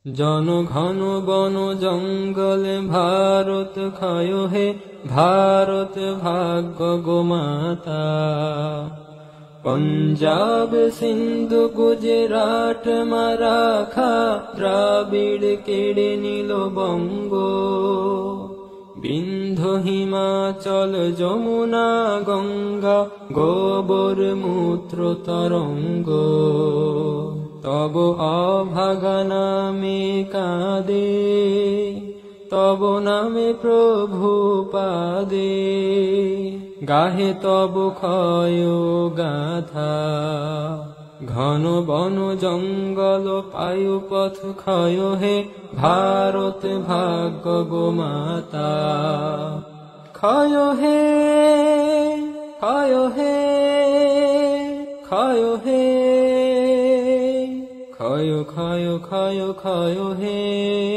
জনঘন বন জঙ্গলে ভারত ক্ষয় হে ভারত ভাগ্য গোমাতা। পঞ্জাব সিন্ধু গুজরাট মারাঠা দ্রাবিড় কেড়ে নিল বঙ্গ। বিন্ধ্য হিমাচল যমুনা গঙ্গা গোবর মূত্র তরঙ্গ। তব অভাগা নামে কাঁদে, তব নামে প্রভু পাদে, গাহে তব ক্ষয় গাথা। ঘন বন জঙ্গল পায়ু পথ ক্ষয় হে ভারত ভাগ্য গোমাতা। ক্ষয় হে, ক্ষয় হে, ক্ষয় হে, ক্ষয় ক্ষয় ক্ষয় ক্ষয় হে।